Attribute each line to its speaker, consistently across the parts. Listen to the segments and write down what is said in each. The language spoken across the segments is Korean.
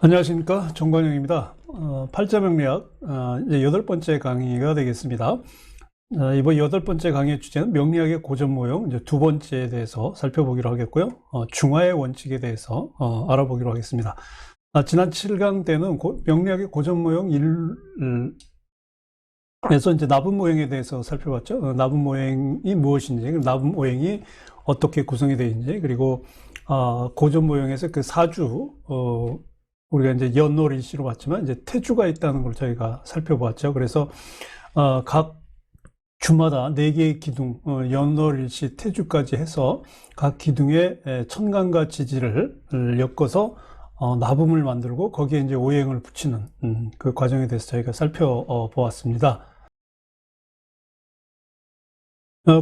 Speaker 1: 안녕하십니까, 정관영입니다. 팔자명리학 이제 8번째 강의가 되겠습니다. 이번 8번째 강의의 주제는 명리학의 고전모형 이제 2번째에 대해서 살펴보기로 하겠고요. 중화의 원칙에 대해서 알아보기로 하겠습니다. 지난 7강 때는 명리학의 고전모형 1에서 이제 나분모형에 대해서 살펴봤죠. 나분모형이 무엇인지, 나분모형이 어떻게 구성이 되어 있는지, 그리고 고전모형에서 그 사주, 우리가 이제 연월일시로 봤지만 이제 태주가 있다는 걸 저희가 살펴보았죠. 그래서 각 주마다 4개의 기둥, 연월일시, 태주까지 해서 각 기둥에 천간과 지지를 엮어서 나분을 만들고 거기에 이제 오행을 붙이는 그 과정에 대해서 저희가 살펴보았습니다.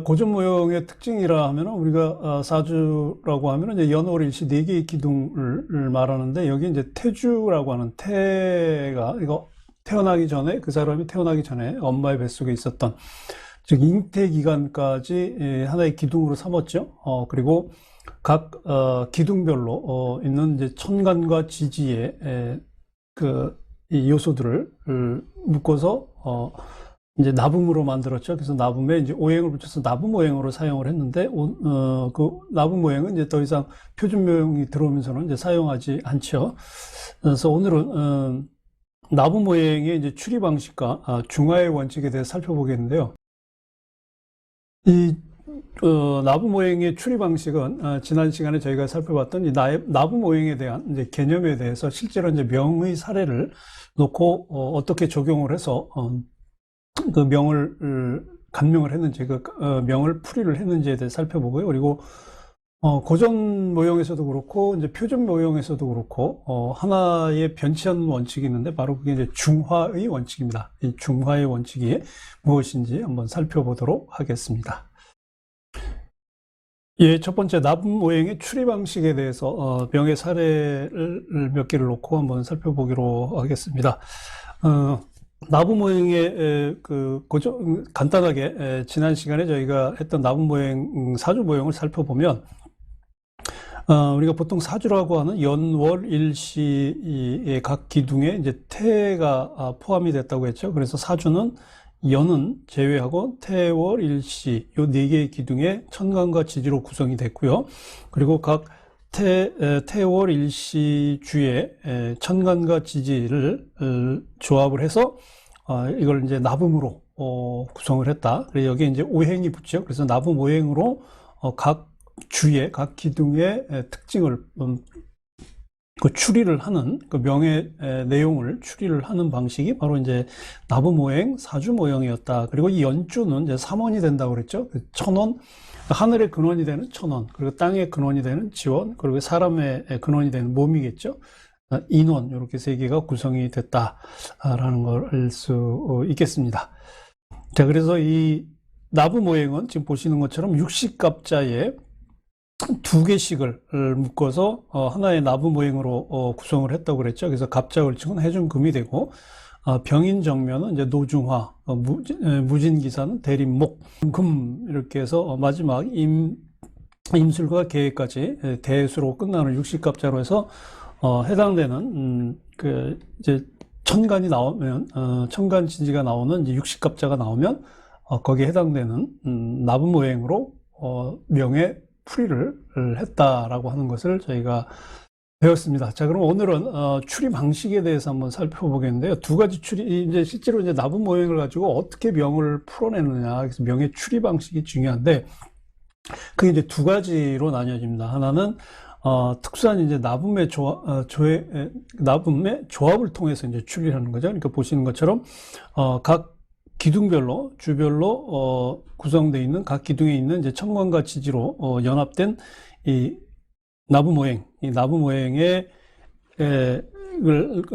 Speaker 1: 고전모형의 특징이라 하면 우리가 사주라고 하면 이제 연월일시 4개의 기둥을 말하는데, 여기 이제 태주라고 하는 태가 이거 태어나기 전에, 그 사람이 태어나기 전에 엄마의 뱃속에 있었던, 즉 잉태 기간까지 하나의 기둥으로 삼았죠. 그리고 각 기둥별로 있는 이제 천간과 지지의 이 요소들을 묶어서 이제 나분으로 만들었죠. 그래서 나분에 이제 오행을 붙여서 나분모형으로 사용을 했는데, 그 나분모형은 이제 더 이상 표준모형이 들어오면서는 이제 사용하지 않죠. 그래서 오늘은 나분모형의 이제 추리 방식과 중화의 원칙에 대해서 살펴보겠는데요. 이 나분모형의 추리 방식은 지난 시간에 저희가 살펴봤던 이 나분모형에 대한 이제 개념에 대해서 실제로 이제 명의 사례를 놓고 어떻게 적용을 해서 그 명을 간명을 했는지, 그 명을 풀이를 했는지에 대해 살펴보고요. 그리고 고전 모형에서도 그렇고 이제 표준 모형에서도 그렇고 하나의 변치 않는 원칙이 있는데, 바로 그게 이제 중화의 원칙입니다. 이 중화의 원칙이 무엇인지 한번 살펴보도록 하겠습니다. 예, 첫 번째 나분모형의 추리 방식에 대해서 명의 사례를 몇 개를 놓고 한번 살펴보기로 하겠습니다. 나분모형의 간단하게 지난 시간에 저희가 했던 나분모형 사주 모형을 살펴보면, 우리가 보통 사주라고 하는 연월일시의 각 기둥에 이제 태가 포함이 됐다고 했죠. 그래서 사주는 연은 제외하고 태월일시 요 4개의 기둥에 천간과 지지로 구성이 됐고요. 그리고 각 태월일시 주에 천간과 지지를 조합을 해서 이걸 이제 나분으로 구성을 했다. 그래서 여기에 이제 오행이 붙죠. 그래서 나분오행으로 각 주의 각 기둥의 특징을 그 추리를 하는, 그 명의 내용을 추리를 하는 방식이 바로 이제 나분모행 사주모형이었다. 그리고 이 연주는 이제 3원이 된다고 그랬죠. 천원, 하늘의 근원이 되는 천원, 그리고 땅의 근원이 되는 지원, 그리고 사람의 근원이 되는 몸이겠죠. 인원, 이렇게 3개가 구성이 됐다라는 걸 알 수 있겠습니다. 자, 그래서 이 나분모행은 지금 보시는 것처럼 60갑자에 2개씩을 묶어서 하나의 나분모형으로 구성을 했다고 그랬죠. 그래서 갑자을칭은 해중금이 되고, 병인정면은 이제 노중화, 무진기사는 대림목, 금, 이렇게 해서 마지막 임술과 계까지 대수로 끝나는 60갑자로 해서 해당되는 이제 천간이 나오면, 천간지지가 나오는 이제 60갑자가 나오면 거기에 해당되는 나분모형으로 명의 풀이를 했다라고 하는 것을 저희가 배웠습니다. 자, 그럼 오늘은 추리 방식에 대해서 한번 살펴보겠는데요. 2가지 추리, 이제 실제로 이제 나분모형을 가지고 어떻게 명을 풀어내느냐, 그래서 명의 추리 방식이 중요한데, 그게 이제 2가지로 나뉘어집니다. 하나는 특수한 이제 나분의 조합을 통해서 이제 추리를 하는 거죠. 그러니까 보시는 것처럼 각 기둥별로, 주별로 구성되어 있는 각 기둥에 있는 이제 천간과 지지로 연합된 이 나분모형, 이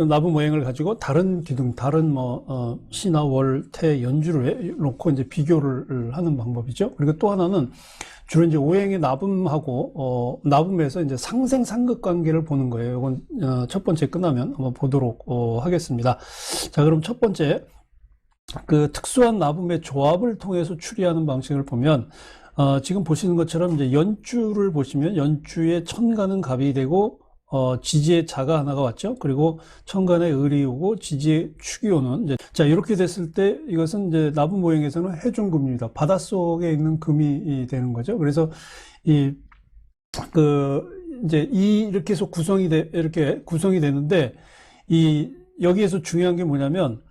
Speaker 1: 나분모형을 가지고 다른 기둥, 다른 시나 월, 태, 연주를 놓고 이제 비교를 하는 방법이죠. 그리고 또 하나는 주로 이제 오행의 나분하고 나분에서 이제 상생상극 관계를 보는 거예요. 이건 첫 번째 끝나면 한번 보도록 하겠습니다. 자, 그럼 첫 번째, 그 특수한 나분의 조합을 통해서 추리하는 방식을 보면, 지금 보시는 것처럼 이제 연주를 보시면 연주의 천간은 갑이 되고 지지의 자가 하나가 왔죠. 그리고 천간에 을이 오고 지지의 축이 오는, 이제, 자, 이렇게 됐을 때 이것은 이제 나부 모형에서는 해중금입니다. 바닷속에 있는 금이 되는 거죠. 그래서 이제 이렇게 해서 이렇게 구성이 되는데, 여기에서 중요한 게 뭐냐면,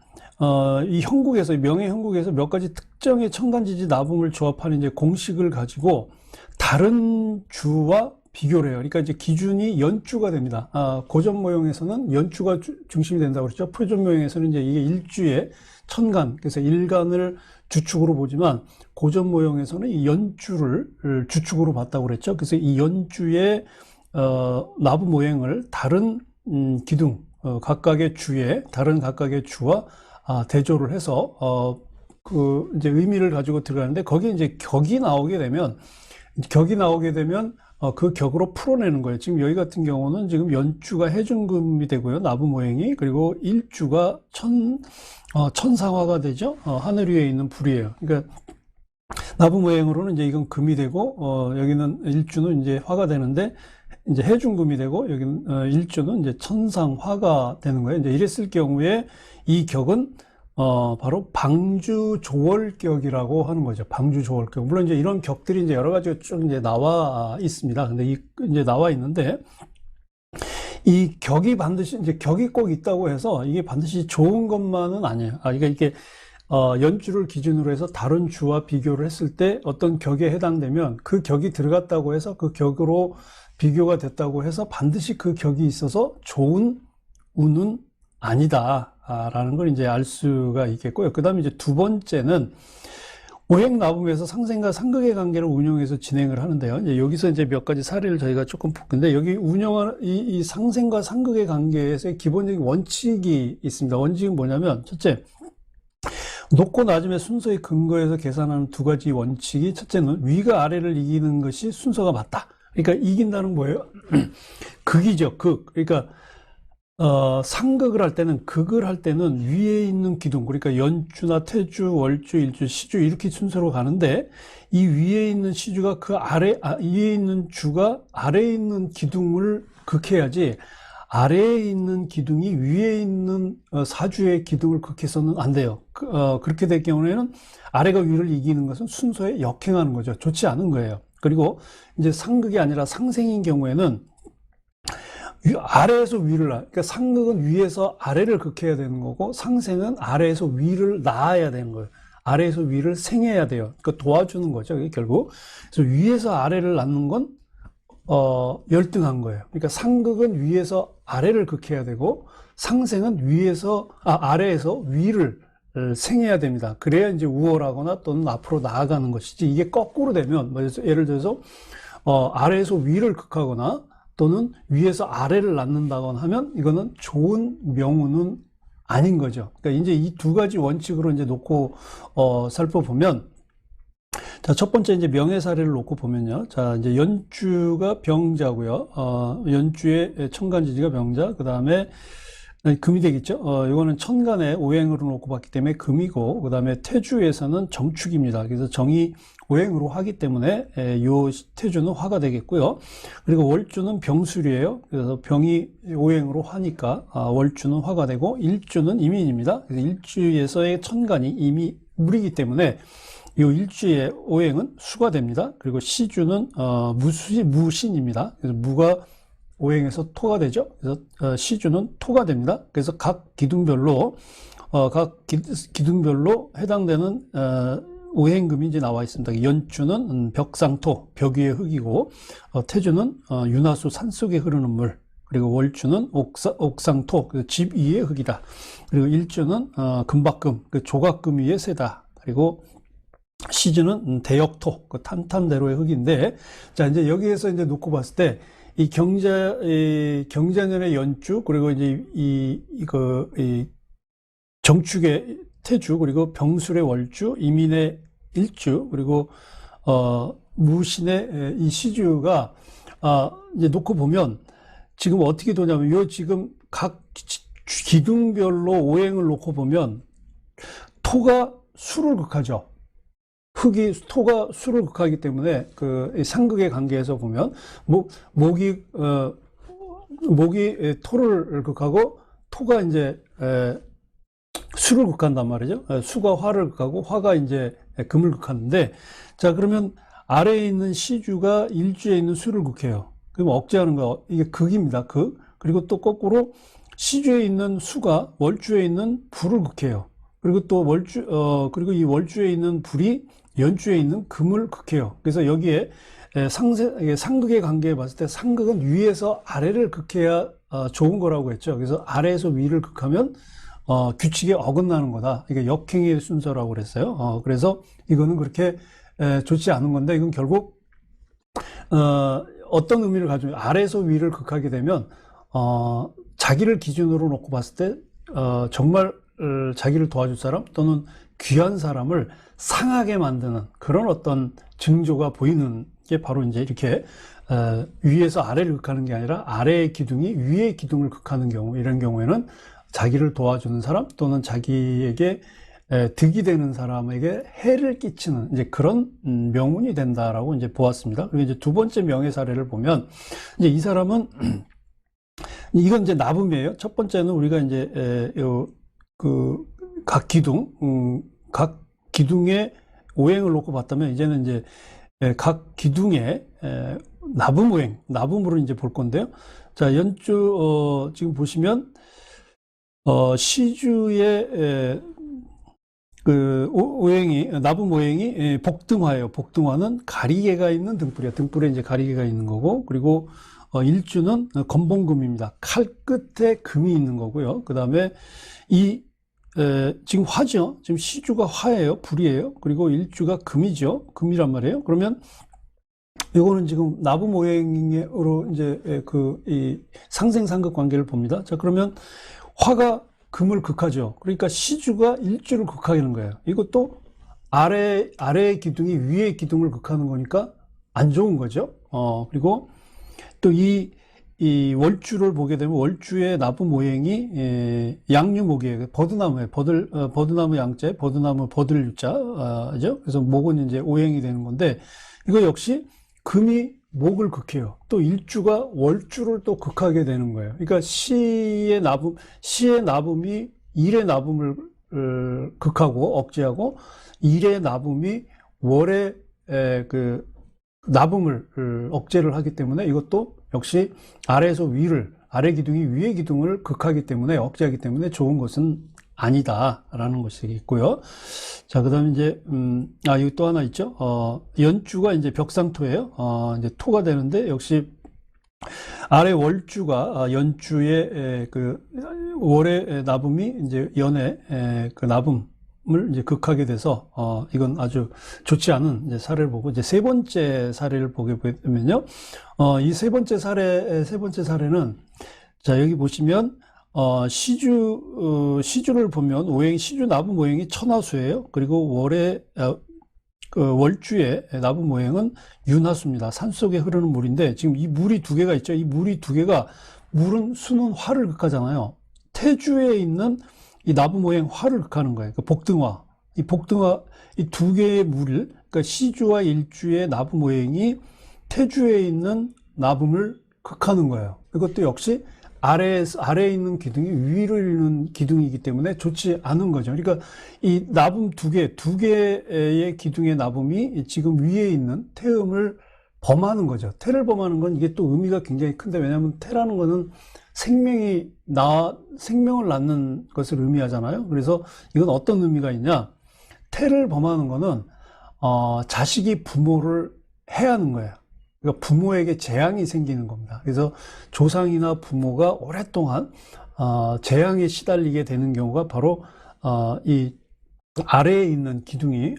Speaker 1: 이 형국에서, 명의 형국에서 몇 가지 특정의 천간지지 나붕을 조합하는 이제 공식을 가지고 다른 주와 비교를 해요. 그러니까 이제 기준이 연주가 됩니다. 고전 모형에서는 연주가 중심이 된다고 그랬죠. 표준 모형에서는 이제 이게 일주의 천간, 그래서 일간을 주축으로 보지만 고전 모형에서는 이 연주를 주축으로 봤다고 그랬죠. 그래서 이 연주의 나부 모형을 다른 기둥, 각각의 주에 다른 각각의 주와 대조를 해서 이제 의미를 가지고 들어가는데, 거기에 이제 격이 나오게 되면 그 격으로 풀어내는 거예요. 지금 여기 같은 경우는 지금 연주가 해중금이 되고요. 나부 모형이. 그리고 일주가 천상화가 되죠. 하늘 위에 있는 불이에요. 그러니까 나부 모형으로는 이제 이건 금이 되고, 여기는 일주는 이제 화가 되는데, 이제 해중금이 되고, 여기는 일주는 이제 천상화가 되는 거예요. 이제 이랬을 경우에 이 격은 바로 방주조월격이라고 하는 거죠. 방주조월격. 물론 이제 이런 격들이 이제 여러 가지가 쭉 이제 나와 있습니다. 근데 이제 나와 있는데, 이 격이 꼭 있다고 해서 이게 반드시 좋은 것만은 아니에요. 그러니까 이게 연주를 기준으로 해서 다른 주와 비교를 했을 때 어떤 격에 해당되면 그 격이 들어갔다고 해서 그 격으로 비교가 됐다고 해서 반드시 그 격이 있어서 좋은 운은 아니다라는 걸 이제 알 수가 있겠고요. 그 다음에 이제 두 번째는 오행나붕에서 상생과 상극의 관계를 운용해서 진행을 하는데요. 이제 여기서 이제 몇 가지 사례를 저희가 조금 볼 건데, 여기 운영하는 이 상생과 상극의 관계에서의 기본적인 원칙이 있습니다. 원칙은 뭐냐면, 첫째, 높고 낮음의 순서의 근거에서 계산하는 두 가지 원칙이, 첫째는 위가 아래를 이기는 것이 순서가 맞다. 그러니까 이긴다는 뭐예요? 극이죠, 극. 그러니까 상극을 할 때는, 극을 할 때는 위에 있는 기둥, 그러니까 연주나 태주, 월주, 일주, 시주 이렇게 순서로 가는데, 이 위에 있는 시주가 위에 있는 주가 아래에 있는 기둥을 극해야지, 아래에 있는 기둥이 위에 있는 사주의 기둥을 극해서는 안 돼요. 그렇게 될 경우에는 아래가 위를 이기는 것은 순서에 역행하는 거죠. 좋지 않은 거예요. 그리고 이제 상극이 아니라 상생인 경우에는 아래에서 위를 그러니까 상극은 위에서 아래를 극해야 되는 거고, 상생은 아래에서 위를 낳아야 되는 거예요. 아래에서 위를 생해야 돼요. 그러니까 도와주는 거죠, 결국. 그래서 위에서 아래를 낳는 건 열등한 거예요. 그러니까 상극은 위에서 아래를 극해야 되고, 상생은 아래에서 위를 생해야 됩니다. 그래야 이제 우월하거나 또는 앞으로 나아가는 것이지, 이게 거꾸로 되면, 예를 들어서 아래에서 위를 극하거나 또는 위에서 아래를 낳는다거나 하면 이거는 좋은 명운은 아닌 거죠. 그러니까 이제 이 두 가지 원칙으로 이제 놓고 살펴보면, 자, 첫 번째 이제 명예 사례를 놓고 보면요. 자, 이제 연주가 병자고요. 연주의 천간지지가 병자. 그다음에 금이 되겠죠. 이거는 천간에 오행으로 놓고 봤기 때문에 금이고, 그다음에 태주에서는 정축입니다. 그래서 정이 오행으로 하기 때문에 요 태주는 화가 되겠고요. 그리고 월주는 병술이에요. 그래서 병이 오행으로 하니까 월주는 화가 되고, 일주는 임인입니다. 그래서 일주에서의 천간이 이미 물이기 때문에 이 일주의 오행은 수가 됩니다. 그리고 시주는 무신입니다. 그래서 무가 오행에서 토가 되죠. 그래서 시주는 토가 됩니다. 그래서 각 기둥별로 해당되는 오행금이 이제 나와 있습니다. 연주는 벽상토, 벽 위의 흙이고, 태주는 윤하수 산속에 흐르는 물, 그리고 월주는 옥상토, 집 위의 흙이다. 그리고 일주는 금박금, 조각금 위의 쇠다. 그리고 시주는 대역토, 탄탄대로의 흙인데, 자, 이제 여기에서 이제 놓고 봤을 때, 이 경자년의 연주, 그리고 이제 이 정축의 태주, 그리고 병술의 월주, 이민의 일주, 그리고 무신의 이 시주가 이제 놓고 보면 지금 어떻게 되냐면, 요 지금 각 기둥별로 오행을 놓고 보면 토가 수를 극하죠. 토가 수를 극하기 때문에 그 상극의 관계에서 보면 목이 목이 토를 극하고 토가 이제 수를 극한단 말이죠. 수가 화를 극하고 화가 이제 금을 극하는데, 자, 그러면 아래에 있는 시주가 일주에 있는 수를 극해요. 그럼 억제하는 거, 이게 극입니다. 극. 그리고 또 거꾸로 시주에 있는 수가 월주에 있는 불을 극해요. 그리고 또 그리고 이 월주에 있는 불이 연주에 있는 금을 극해요. 그래서 여기에 상극의 관계에 봤을 때 상극은 위에서 아래를 극해야 좋은 거라고 했죠. 그래서 아래에서 위를 극하면 규칙에 어긋나는 거다. 이게 역행의 순서라고 그랬어요. 그래서 이거는 그렇게 좋지 않은 건데, 이건 결국 어떤 의미를 가지고 아래에서 위를 극하게 되면 자기를 기준으로 놓고 봤을 때 정말 자기를 도와줄 사람 또는 귀한 사람을 상하게 만드는 그런 어떤 징조가 보이는 게 바로 이제 이렇게 위에서 아래를 극하는 게 아니라 아래의 기둥이 위의 기둥을 극하는 경우, 이런 경우에는 자기를 도와주는 사람 또는 자기에게 득이 되는 사람에게 해를 끼치는 이제 그런 명운이 된다라고 이제 보았습니다. 그리고 이제 두 번째 명예 사례를 보면 이제 이 사람은 이건 이제 나붐이에요. 첫 번째는 우리가 이제 각 기둥의 오행을 놓고 봤다면, 이제는 이제 각 기둥의 나붐으로 이제 볼 건데요. 자, 지금 보시면 시주의 나붐 오행이 복등화예요. 복등화는 가리개가 있는 등불이에요. 등불에 이제 가리개가 있는 거고, 그리고 일주는 건봉금입니다. 칼 끝에 금이 있는 거고요. 그 다음에 지금 화죠. 지금 시주가 화예요. 불이에요. 그리고 일주가 금이죠. 금이란 말이에요. 그러면 이거는 지금 나붐 오행으로 이제 이 상생상극 관계를 봅니다. 자, 그러면 화가 금을 극하죠. 그러니까 시주가 일주를 극하는 거예요. 이것도 아래의 기둥이 위의 기둥을 극하는 거니까 안 좋은 거죠. 그리고 또 이 월주를 보게 되면 월주의 나붐 오행이 양유목이에요. 버드나무예요. 버드나무 양자, 버드나무 버들 유자죠. 그래서 목은 이제 오행이 되는 건데, 이거 역시 금이 목을 극해요. 또 일주가 월주를 또 극하게 되는 거예요. 그러니까 시의 나붐이 일의 나붐을 극하고 억제하고, 일의 나붐이 월의 나붐을 억제를 하기 때문에, 이것도 역시 아래에서 아래 기둥이 위의 기둥을 극하기 때문에, 억제하기 때문에 좋은 것은 아니다라는 것이 있고요. 자, 그 다음에 이제, 여기 또 하나 있죠. 연주가 이제 벽상토예요. 이제 토가 되는데, 역시 아래 월주가 연주의 월의 나붐이 이제 연의 나붐을 이제 극하게 돼서, 이건 아주 좋지 않은 이제 사례를 보고, 이제 세 번째 사례를 보게 되면요. 이 세 번째 사례는, 자, 여기 보시면, 시주를 보면 시주 나붐 오행이 천하수예요. 그리고 월주의 나붐 오행은 윤하수입니다. 산속에 흐르는 물인데, 지금 이 물이 두 개가 있죠. 이 물이 두 개가, 수는 화를 극하잖아요. 태주에 있는 이 나붐 오행 화를 극하는 거예요. 복등화. 이 두 개의 물을, 그러니까 시주와 일주의 나붐 오행이 태주에 있는 나붐을 극하는 거예요. 이것도 역시 아래에 있는 기둥이 위로 있는 기둥이기 때문에 좋지 않은 거죠. 그러니까 이 나붐 두 개의 기둥의 나붐이 지금 위에 있는 태음을 범하는 거죠. 태를 범하는 건 이게 또 의미가 굉장히 큰데, 왜냐하면 태라는 거는 생명을 낳는 것을 의미하잖아요. 그래서 이건 어떤 의미가 있냐? 태를 범하는 거는 자식이 부모를 해하는 거예요. 그러니까 부모에게 재앙이 생기는 겁니다. 그래서 조상이나 부모가 오랫동안 재앙에 시달리게 되는 경우가 바로 이 아래에 있는 기둥의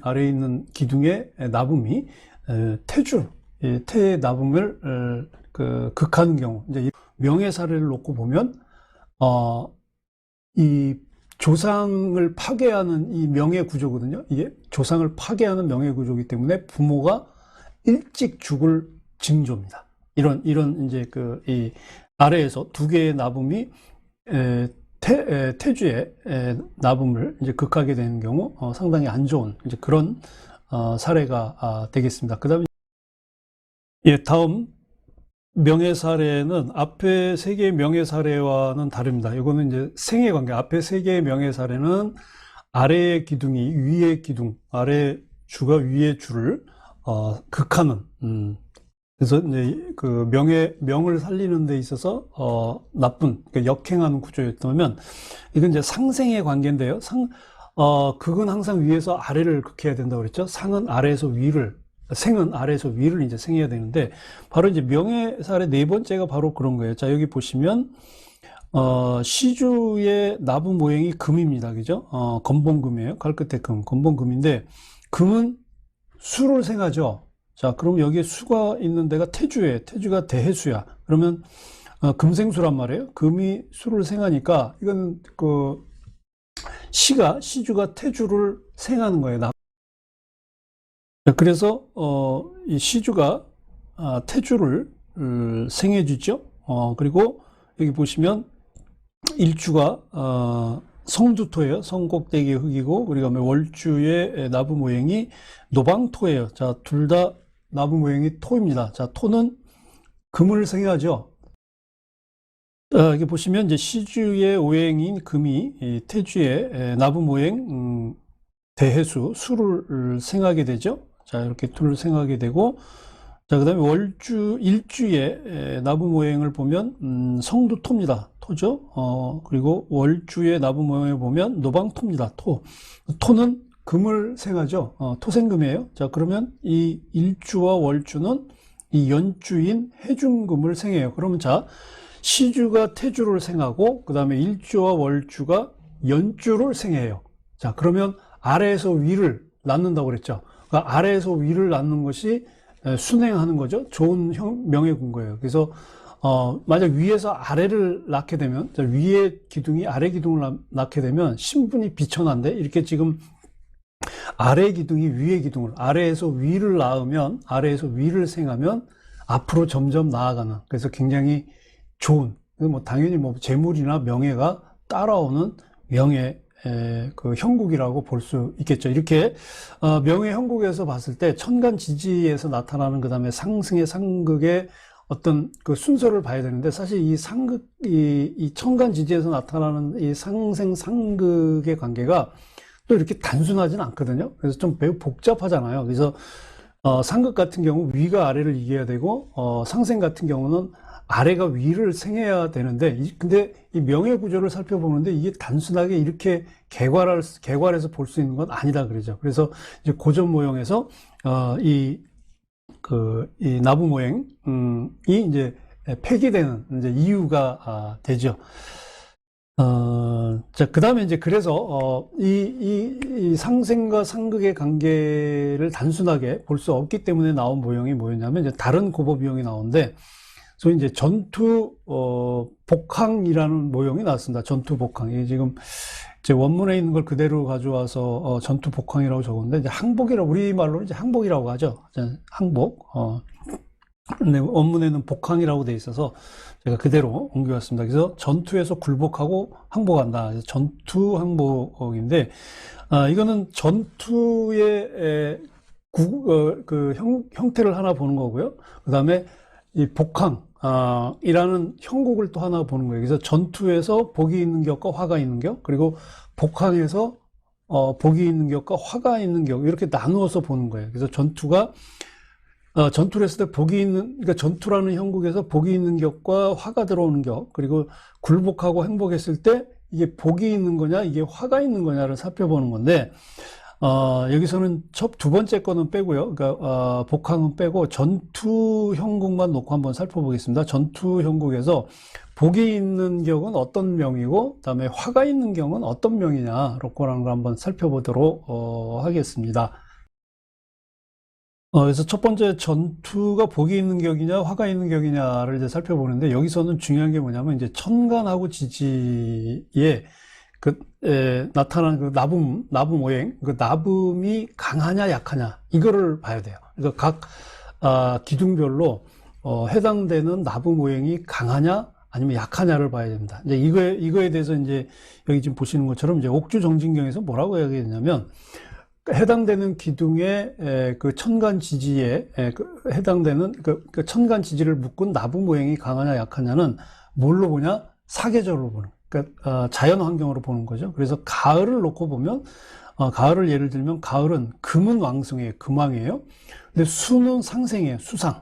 Speaker 1: 나붐이 태의 나붐을 극하는 경우, 이제 이 명예 사례를 놓고 보면 이 조상을 파괴하는 이 명예 구조거든요. 이게 조상을 파괴하는 명예 구조이기 때문에 부모가 일찍 죽을 징조입니다. 이런 이제 이 아래에서 두 개의 나붐이 태주의 나붐을 이제 극하게 되는 경우 상당히 안 좋은 이제 그런 사례가 되겠습니다. 그다음에 다음 명예사례는 앞에 세 개의 명예사례와는 다릅니다. 이거는 이제 생애 관계. 앞에 세 개의 명예사례는 아래의 기둥이 위의 기둥, 아래 주가 위의 주를 극하는. 그래서 이제 그 명을 살리는 데 있어서 나쁜, 그러니까 역행하는 구조였다면, 이건 이제 상생의 관계인데요. 극은 항상 위에서 아래를 극해야 된다고 그랬죠. 생은 아래에서 위를 이제 생해야 되는데, 바로 이제 명예사례 네 번째가 바로 그런 거예요. 자, 여기 보시면, 시주의 나부 모형이 금입니다. 그죠? 건봉금이에요. 칼끝의 금, 건봉금인데, 금은 수를 생하죠. 자, 그럼 여기에 수가 있는 데가 태주예요. 태주가 대해수야. 그러면, 금생수란 말이에요. 금이 수를 생하니까, 이건 시주가 태주를 생하는 거예요. 그래서 이 시주가 태주를 생해주죠. 그리고 여기 보시면 일주가 성두토예요. 성꼭대기 흙이고, 그리고 월주의 나부 모형이 노방토예요. 자, 둘 다 나부 모형이 토입니다. 자, 토는 금을 생해하죠. 여기 보시면 이제 시주의 오행인 금이 태주의 나부 모형 대해수 수를 생하게 되죠. 자, 이렇게 둘을 생하게 되고, 자, 그 다음에 일주의 나부 모형을 보면 성두토입니다. 토죠. 그리고 월주의 나부 모형을 보면 노방토입니다. 토는 금을 생하죠. 토생금이에요. 자, 그러면 이 일주와 월주는 이 연주인 해중금을 생해요. 그러면 자, 시주가 태주를 생하고, 그 다음에 일주와 월주가 연주를 생해요. 자, 그러면 아래에서 위를 낳는다고 그랬죠. 그러니까 아래에서 위를 낳는 것이 순행하는 거죠. 좋은 명예군 거예요. 그래서 만약 위에서 아래를 낳게 되면, 위의 기둥이 아래 기둥을 낳게 되면 신분이 비천한데, 이렇게 지금 아래 기둥이 위의 기둥을, 아래에서 위를 낳으면, 아래에서 위를 생하면 앞으로 점점 나아가는, 그래서 굉장히 좋은, 당연히 재물이나 명예가 따라오는 그 형국이라고 볼 수 있겠죠. 이렇게 명예 형국에서 봤을 때 천간지지에서 나타나는, 그 다음에 상승의 상극의 어떤 그 순서를 봐야 되는데, 사실 이 천간지지에서 나타나는 이 상생 상극의 관계가 또 이렇게 단순하진 않거든요. 그래서 좀 매우 복잡하잖아요. 그래서 상극 같은 경우 위가 아래를 이겨야 되고, 상생 같은 경우는 아래가 위를 생해야 되는데, 근데 이 명예 구조를 살펴보는데 이게 단순하게 이렇게 개괄해서 볼 수 있는 건 아니다 그러죠. 그래서 이제 고전 모형에서 이 나부 모형이 이제 폐기되는 이제 이유가 되죠. 자, 그 다음에 이제 그래서 이 상생과 상극의 관계를 단순하게 볼 수 없기 때문에 나온 모형이 뭐였냐면, 이제 다른 고법 유형이 나오는데, 소위 이제 전투 복항이라는 모형이 나왔습니다. 전투 복항. 이게 지금 제 원문에 있는 걸 그대로 가져와서 전투 복항이라고 적었는데, 이제 항복이라고, 우리말로 이제 항복이라고 하죠. 항복. 근데 원문에는 복항이라고 돼 있어서 제가 그대로 옮겨왔습니다. 그래서 전투에서 굴복하고 항복한다. 그래서 전투 항복인데, 이거는 전투의 형태를 하나 보는 거고요. 그 다음에 이 복항, 이라는 형국을 또 하나 보는 거예요. 그래서 전투에서 복이 있는 격과 화가 있는 격, 그리고 복항에서 복이 있는 격과 화가 있는 격, 이렇게 나누어서 보는 거예요. 그래서 전투를 했을 때 그러니까 전투라는 형국에서 복이 있는 격과 화가 들어오는 격, 그리고 굴복하고 행복했을 때 이게 복이 있는 거냐, 이게 화가 있는 거냐를 살펴보는 건데, 여기서는 두 번째 거는 빼고요. 그러니까, 복항은 빼고 전투 형국만 놓고 한번 살펴보겠습니다. 전투 형국에서 복이 있는 격은 어떤 명이고, 그다음에 화가 있는 경은 어떤 명이냐, 라는 걸 한번 살펴보도록 하겠습니다. 그래서 첫 번째 전투가 복이 있는 격이냐, 화가 있는 격이냐를 이제 살펴보는데, 여기서는 중요한 게 뭐냐면, 이제 천간하고 지지에 나타나는 그 나붐 오행, 그 나붐이 강하냐, 약하냐, 이거를 봐야 돼요. 그러니까 기둥별로, 해당되는 나붐 오행이 강하냐, 아니면 약하냐를 봐야 됩니다. 이제 이거에 대해서 이제 여기 지금 보시는 것처럼 이제 옥주 정진경에서 뭐라고 이야기했냐면, 해당되는 기둥의 그 천간 지지에 해당되는 그 천간 지지를 묶은 나부 모형이 강하냐 약하냐는 뭘로 보냐? 사계절로 보는, 그러니까 자연 환경으로 보는 거죠. 그래서 가을을 놓고 보면, 가을을 예를 들면 가을은 금은 왕성해요, 금왕이에요. 근데 수는 상생해요, 수상.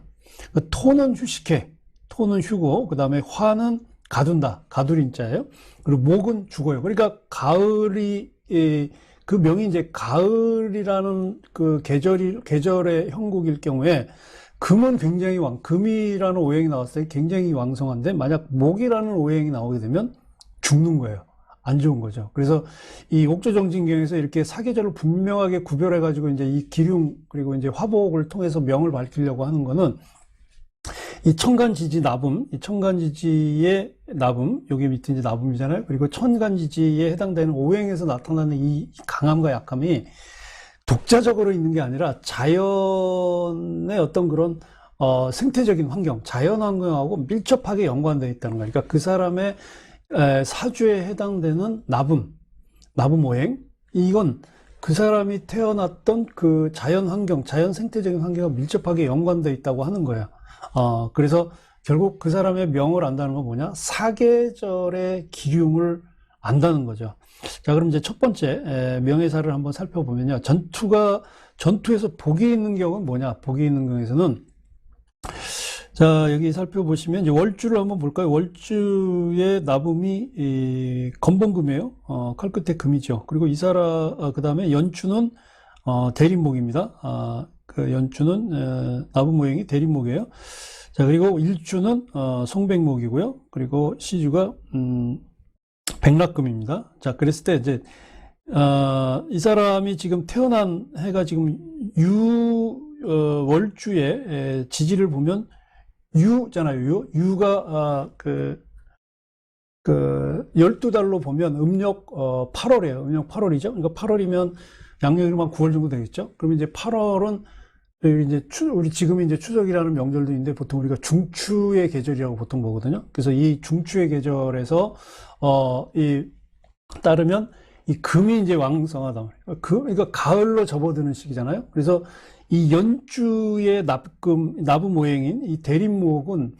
Speaker 1: 토는 휴식해, 토는 휴고, 그 다음에 화는 가둔다, 가두린자예요. 그리고 목은 죽어요. 그러니까 가을이 그 명이 이제 가을이라는 그 계절의 형국일 경우에 금은 굉장히 금이라는 오행이 나왔을 때 굉장히 왕성한데 만약 목이라는 오행이 나오게 되면 죽는 거예요. 안 좋은 거죠. 그래서 이 옥조정진경에서 이렇게 사계절을 분명하게 구별해 가지고 이제 이 기륭 그리고 이제 화복을 통해서 명을 밝히려고 하는 거는 이 천간지지 나분, 이 천간지지의 나분, 여기 밑에 이제 나분이잖아요. 그리고 천간지지에 해당되는 오행에서 나타나는 이 강함과 약함이 독자적으로 있는 게 아니라 자연의 어떤 그런 생태적인 환경, 자연 환경하고 밀접하게 연관되어 있다는 거예요. 그러니까 그 사람의 사주에 해당되는 나분 오행, 이건 그 사람이 태어났던 그 자연 환경, 자연 생태적인 환경과 밀접하게 연관되어 있다고 하는 거예요. 그래서 결국 그 사람의 명을 안다는 건 뭐냐? 사계절의 기륭을 안다는 거죠. 자, 그럼 이제 첫 번째 명예사를 한번 살펴보면요. 전투에서 복이 있는 경우는 뭐냐? 복이 있는 경우에서는 자, 여기 살펴보시면 이제 월주를 한번 볼까요? 월주의 나붐이 건봉금이에요. 칼 끝에 금이죠. 그리고 이 사람 그 다음에 연주는 대림목입니다. 그 연주는 나붐 모형이 대림목이에요. 자, 그리고 일주는 송백목이고요. 그리고 시주가 백락금입니다. 자, 그랬을 때 이제 이 사람이 지금 태어난 해가 지금 월주의 지지를 보면 유잖아요. 유가 그 12달로 보면 음력 8월이에요. 음력 8월이죠. 그러니까 8월이면 양력으로만 9월 정도 되겠죠. 그러면 이제 8월은 이제 우리 지금이 이제 추석이라는 명절도 있는데 보통 우리가 중추의 계절이라고 보통 보거든요. 그래서 이 중추의 계절에서 따르면 이 금이 이제 왕성하다. 그러니까 가을로 접어드는 시기잖아요. 그래서 이 연주의 나부 모형인 이 대림목은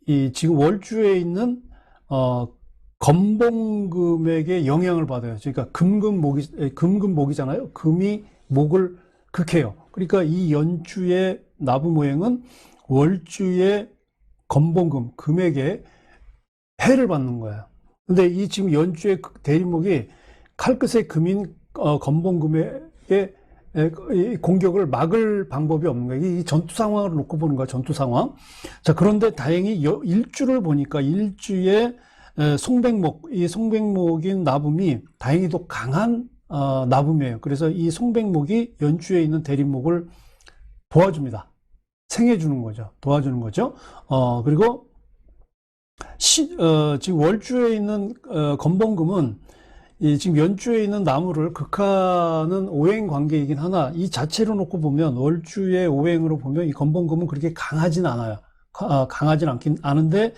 Speaker 1: 이 지금 월주에 있는 건봉금에게 영향을 받아요. 그러니까 금금목이잖아요. 금이 목을 극해요. 그러니까 이 연주의 나부 모형은 월주의 건봉금, 금에게 해를 받는 거예요. 근데 이 지금 연주의 대림목이 칼끝의 금인 건봉금에게 공격을 막을 방법이 없는 거예요. 이 전투 상황을 놓고 보는 거야, 전투 상황. 자, 그런데 다행히 일주를 보니까 일주의 송백목, 이 송백목인 나붐이 다행히도 강한 나붐이에요. 그래서 이 송백목이 연주에 있는 대림목을 도와줍니다. 생해주는 거죠. 도와주는 거죠. 그리고 지금 월주에 있는 건봉금은 지금 연주에 있는 나무를 극하는 오행 관계이긴 하나 이 자체로 놓고 보면 월주의 오행으로 보면 이 건봉금은 그렇게 강하진 않아요. 강하진 않은데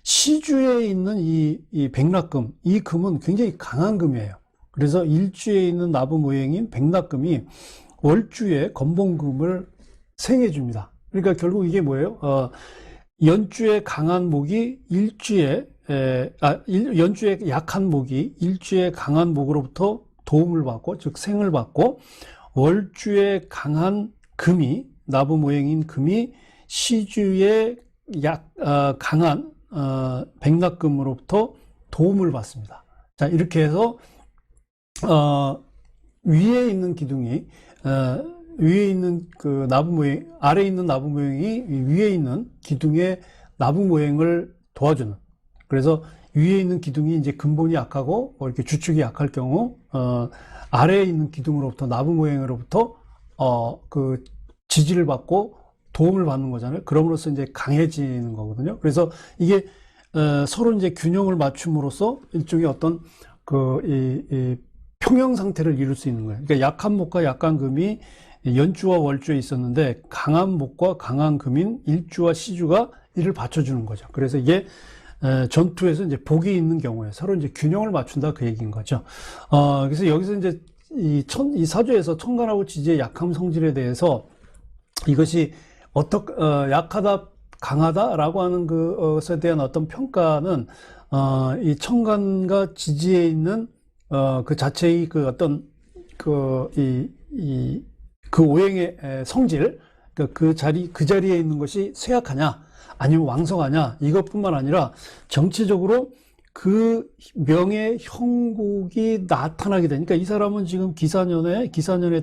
Speaker 1: 시주에 있는 이 백락금, 이 금은 굉장히 강한 금이에요. 그래서 일주에 있는 나부 모형인 백락금이 월주의 건봉금을 생해줍니다. 그러니까 결국 이게 뭐예요? 연주의 강한 목이 연주의 약한 목이 일주의 강한 목으로부터 도움을 받고, 즉 생을 받고, 월주의 강한 금이, 나부 모형인 금이 시주의 강한 백락금으로부터 도움을 받습니다. 자, 이렇게 해서 위에 있는 기둥이 위에 있는 그 나부 모형, 아래에 있는 나부 모형이 위에 있는 기둥의 나부 모형을 도와주는. 그래서 위에 있는 기둥이 이제 근본이 약하고 이렇게 주축이 약할 경우 아래에 있는 기둥으로부터 나부 모형으로부터 그 지지를 받고 도움을 받는 거잖아요. 그럼으로써 이제 강해지는 거거든요. 그래서 이게 서로 이제 균형을 맞춤으로써 일종의 어떤 이 평형 상태를 이룰 수 있는 거예요. 그러니까 약한 목과 약한 금이 연주와 월주에 있었는데 강한 목과 강한 금인 일주와 시주가 이를 받쳐주는 거죠. 그래서 이게 전투에서 이제 복이 있는 경우에 서로 이제 균형을 맞춘다 그 얘기인 거죠. 그래서 여기서 이제 이 사주에서 천간하고 지지의 약함 성질에 대해서 이것이 약하다, 강하다라고 하는 것에 대한 어떤 평가는, 이 천간과 지지에 있는, 그 자체의 그 어떤, 그 오행의 성질, 그 자리에 있는 것이 쇠약하냐, 아니면 왕성하냐, 이것뿐만 아니라 정치적으로 그 명의 형국이 나타나게 되니까 이 사람은 지금 기사년에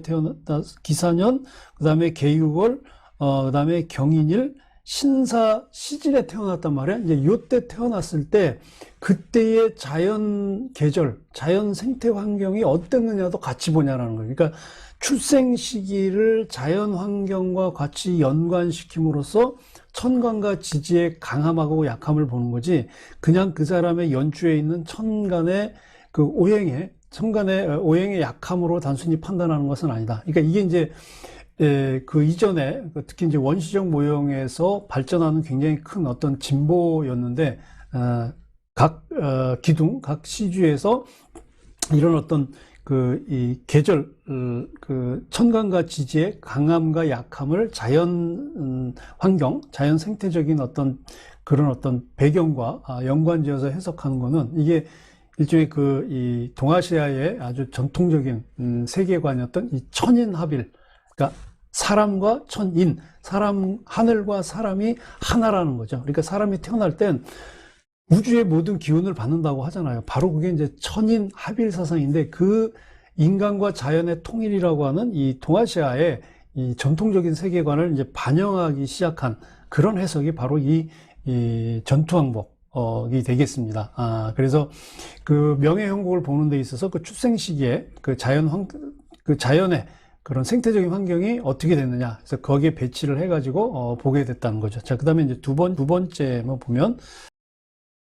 Speaker 1: 태어났다, 기사년, 그 다음에 개유월, 그 다음에 경인일, 신사 시즌에 태어났단 말이야. 이제 요때 태어났을 때 그때의 자연 계절, 자연 생태 환경이 어땠느냐도 같이 보냐라는 거예요. 그러니까 출생 시기를 자연 환경과 같이 연관시킴으로써 천간과 지지의 강함하고 약함을 보는 거지, 그냥 그 사람의 연주에 있는 천간의 오행의 약함으로 단순히 판단하는 것은 아니다. 그러니까 이게 이제 그 이전에 특히 이제 원시적 모형에서 발전하는 굉장히 큰 어떤 진보였는데, 각 기둥, 각 시주에서 이런 어떤 이 계절, 그 천간과 지지의 강함과 약함을 자연 환경, 자연 생태적인 어떤 그런 어떤 배경과 연관지어서 해석하는 거는, 이게 일종의 이 동아시아의 아주 전통적인 세계관이었던 이 천인합일, 그러니까 사람과 천인, 하늘과 사람이 하나라는 거죠. 그러니까 사람이 태어날 땐 우주의 모든 기운을 받는다고 하잖아요. 바로 그게 이제 천인 합일 사상인데, 그 인간과 자연의 통일이라고 하는 이 동아시아의 이 전통적인 세계관을 이제 반영하기 시작한 그런 해석이 바로 이 전투왕복이 되겠습니다. 그래서 그 명예형국을 보는 데 있어서 그 출생 시기에 그 자연의 그런 생태적인 환경이 어떻게 됐느냐, 그래서 거기에 배치를 해가지고 보게 됐다는 거죠. 자, 그 다음에 이제 두 번째 보면,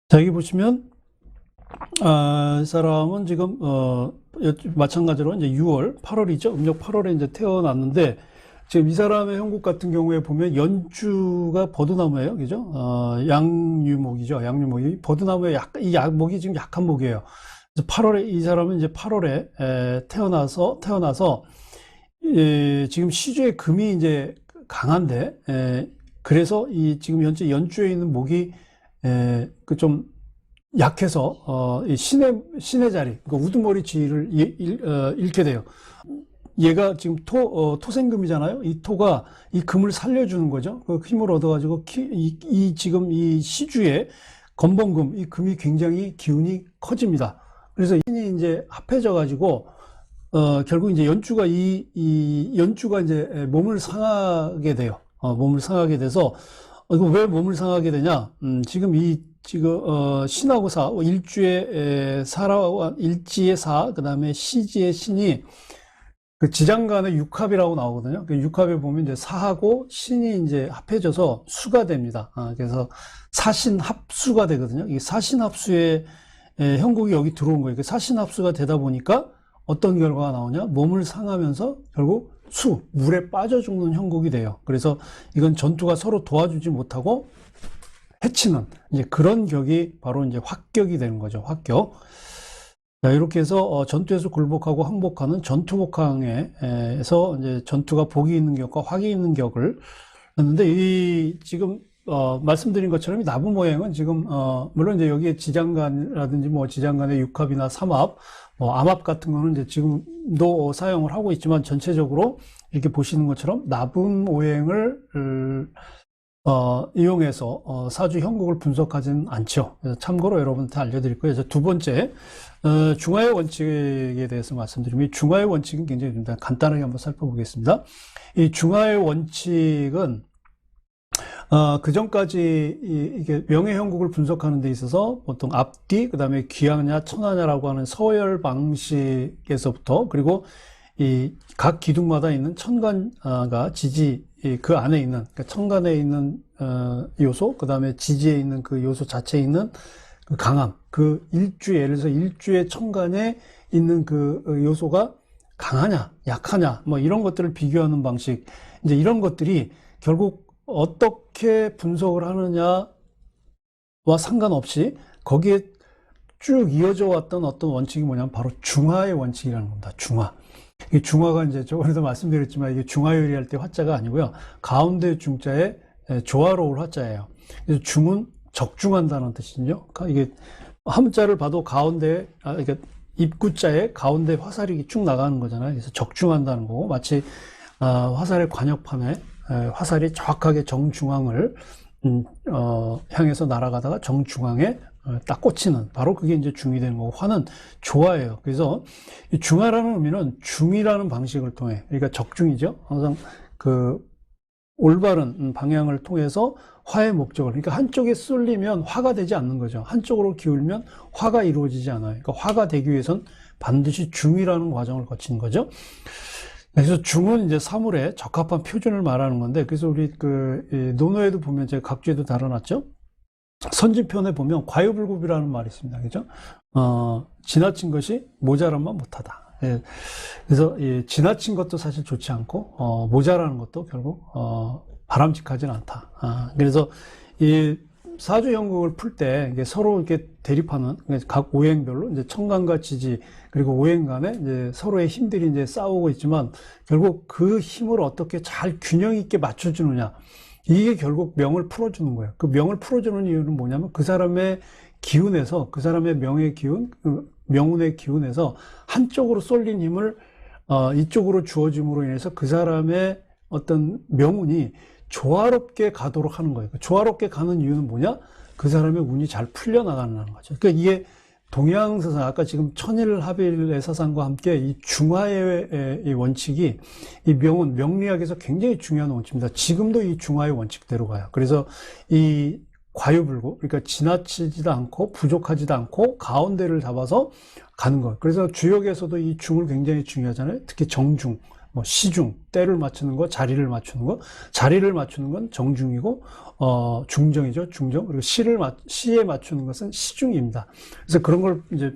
Speaker 1: 자, 여기 보시면, 이 사람은 지금, 마찬가지로 이제 8월이죠. 음력 8월에 이제 태어났는데, 지금 이 사람의 형국 같은 경우에 보면 연주가 버드나무예요. 그죠? 양유목이죠. 양유목이. 버드나무에 이 목이 지금 약한 목이에요. 그래서 8월에, 이 사람은 이제 8월에 태어나서, 지금 시주의 금이 이제 강한데, 그래서 지금 현재 연주에 있는 목이 좀 약해서 이 신의 자리, 그러니까 우두머리 지위를 잃게 돼요. 얘가 지금 토생금이잖아요. 이 토가 이 금을 살려주는 거죠. 그 힘을 얻어가지고 지금 이 시주의 건봉금, 이 금이 굉장히 기운이 커집니다. 그래서 신이 이제 합해져가지고 결국 이제 연주가 연주가 이제 몸을 상하게 돼요. 몸을 상하게 돼서, 이거 왜 몸을 상하게 되냐? 지금 신하고 사, 일지의 사, 그 다음에 시지의 신이 그 지장간의 육합이라고 나오거든요. 그 육합에 보면 이제 사하고 신이 이제 합해져서 수가 됩니다. 그래서 사신합수가 되거든요. 이 사신합수의 형국이 여기 들어온 거예요. 사신합수가 되다 보니까 어떤 결과가 나오냐? 몸을 상하면서 결국 물에 빠져 죽는 형국이 돼요. 그래서 이건 전투가 서로 도와주지 못하고 해치는 이제 그런 격이 바로 이제 확격이 되는 거죠. 확격. 자, 이렇게 해서 전투에서 굴복하고 항복하는 전투복항에서 이제 전투가 복이 있는 격과 확이 있는 격을 했는데, 지금 말씀드린 것처럼 이 나부 모양은 지금 물론 이제 여기에 지장간이라든지 뭐 지장간의 육합이나 삼합, 암합 같은 거는 이제 지금도 사용을 하고 있지만, 전체적으로 이렇게 보시는 것처럼 나분 오행을 이용해서 사주 형국을 분석하지는 않죠. 그래서 참고로 여러분한테 알려드릴 거예요. 두 번째, 중화의 원칙에 대해서 말씀드리면, 이 중화의 원칙은 굉장히 간단하게 한번 살펴보겠습니다. 이 중화의 원칙은 그 전까지 이게 명예 형국을 분석하는 데 있어서 보통 앞뒤, 그 다음에 귀하냐, 천하냐라고 하는 서열 방식에서부터, 그리고 이 각 기둥마다 있는 천간과 지지, 그 안에 있는, 그러니까 천간에 있는 요소, 그 다음에 지지에 있는 그 요소 자체에 있는 그 강함, 예를 들어서 일주의 천간에 있는 그 요소가 강하냐, 약하냐, 뭐 이런 것들을 비교하는 방식, 이제 이런 것들이 결국 어떻게 분석을 하느냐와 상관없이 거기에 쭉 이어져 왔던 어떤 원칙이 뭐냐면 바로 중화의 원칙이라는 겁니다. 중화. 이 중화가 이제 저번에도 말씀드렸지만 이게 중화요리할 때 화자가 아니고요. 가운데 중자에 조화로울 화자예요. 그래서 중은 적중한다는 뜻이죠. 그러니까 이게 한자를 봐도 가운데, 그러니까 입구자에 가운데 화살이 쭉 나가는 거잖아요. 그래서 적중한다는 거고, 마치 화살의 관역판에 화살이 정확하게 정중앙을 향해서 날아가다가 정중앙에 딱 꽂히는, 바로 그게 이제 중이 되는 거고, 화는 조화예요. 그래서 이 중화라는 의미는 중이라는 방식을 통해, 그러니까 적중이죠. 항상 그 올바른 방향을 통해서 화의 목적을, 그러니까 한쪽에 쏠리면 화가 되지 않는 거죠. 한쪽으로 기울면 화가 이루어지지 않아요. 그러니까 화가 되기 위해선 반드시 중이라는 과정을 거치는 거죠. 그래서 중은 이제 사물의 적합한 표준을 말하는 건데, 그래서 우리 논어에도 보면 제가 각주에도 다뤄놨죠. 선진편에 보면 과유불급이라는 말이 있습니다. 그죠? 지나친 것이 모자란만 못하다. 예. 그래서 지나친 것도 사실 좋지 않고 모자라는 것도 결국 바람직하진 않다. 그래서 이 사주형국을 풀 때 서로 이렇게 대립하는 각 오행별로 이제 청간과 지지 그리고 오행 간에 이제 서로의 힘들이 이제 싸우고 있지만 결국 그 힘을 어떻게 잘 균형 있게 맞춰주느냐, 이게 결국 명을 풀어주는 거예요. 그 명을 풀어주는 이유는 뭐냐면 그 사람의 기운에서, 그 사람의 명의 기운, 명운의 기운에서 한쪽으로 쏠린 힘을 이쪽으로 주어짐으로 인해서 그 사람의 어떤 명운이 조화롭게 가도록 하는 거예요. 조화롭게 가는 이유는 뭐냐? 그 사람의 운이 잘 풀려나가는 거죠. 그러니까 이게 동양사상, 아까 지금 천일합일의 사상과 함께 이 중화의 이 원칙이 이 명운, 명리학에서 굉장히 중요한 원칙입니다. 지금도 이 중화의 원칙대로 가요. 그래서 이 과유불급, 그러니까 지나치지도 않고 부족하지도 않고 가운데를 잡아서 가는 것. 그래서 주역에서도 이 중을 굉장히 중요하잖아요. 특히 정중, 뭐 시중, 때를 맞추는 거, 자리를 맞추는 거. 자리를 맞추는 건 정중이고 중정이죠. 중정. 그리고 시에 맞추는 것은 시중입니다. 그래서 그런 걸 이제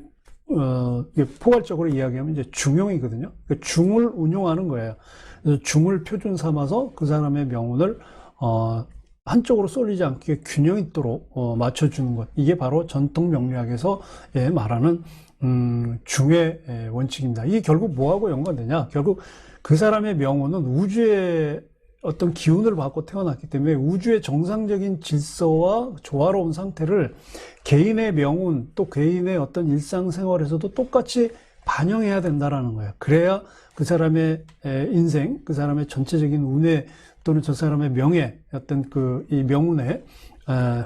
Speaker 1: 포괄적으로 이야기하면 이제 중용이거든요. 그러니까 중을 운용하는 거예요. 그래서 중을 표준 삼아서 그 사람의 명운을 한쪽으로 쏠리지 않게 균형 있도록 맞춰주는 것. 이게 바로 전통 명리학에서 말하는 중의 원칙입니다. 이게 결국 뭐하고 연관되냐? 결국 그 사람의 명운은 우주의 어떤 기운을 받고 태어났기 때문에 우주의 정상적인 질서와 조화로운 상태를 개인의 명운 또 개인의 어떤 일상생활에서도 똑같이 반영해야 된다라는 거예요. 그래야 그 사람의 인생, 그 사람의 전체적인 운에 또는 저 사람의 명예, 어떤 이 명운의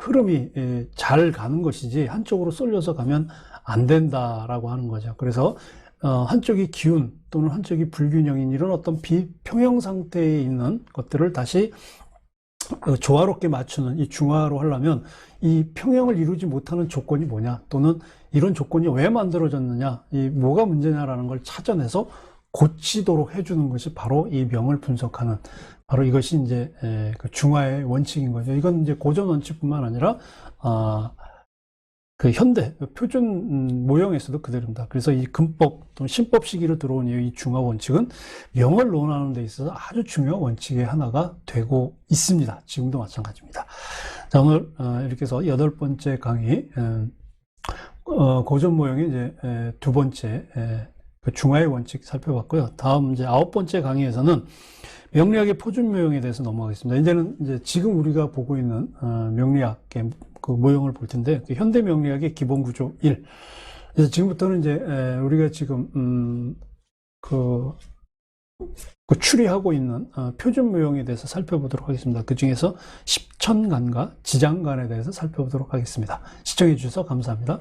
Speaker 1: 흐름이 잘 가는 것이지 한쪽으로 쏠려서 가면 안 된다라고 하는 거죠. 그래서 한쪽이 기운 또는 한쪽이 불균형인 이런 어떤 비평형 상태에 있는 것들을 다시 조화롭게 맞추는 이 중화로 하려면 이 평형을 이루지 못하는 조건이 뭐냐, 또는 이런 조건이 왜 만들어졌느냐, 이 뭐가 문제냐라는 걸 찾아내서 고치도록 해주는 것이 바로 이 명을 분석하는, 바로 이것이 이제 그 중화의 원칙인 거죠. 이건 이제 고전 원칙뿐만 아니라 그 현대 표준 모형에서도 그대로입니다. 그래서 이 근법 또는 신법 시기로 들어온 이 중화 원칙은 명을 논하는 데 있어서 아주 중요한 원칙의 하나가 되고 있습니다. 지금도 마찬가지입니다. 자, 오늘 이렇게 해서 8번째 강의 고전 모형의 이제 두 번째 그 중화의 원칙 살펴봤고요. 다음 이제 9번째 강의에서는 명리학의 표준 모형에 대해서 넘어가겠습니다. 이제는 이제 지금 우리가 보고 있는 명리학의 그 모형을 볼 텐데, 현대 명리학의 기본 구조 1. 그래서 지금부터는 이제 우리가 지금 그 추리하고 있는 표준 모형에 대해서 살펴보도록 하겠습니다. 그 중에서 십천간과 지장간에 대해서 살펴보도록 하겠습니다. 시청해 주셔서 감사합니다.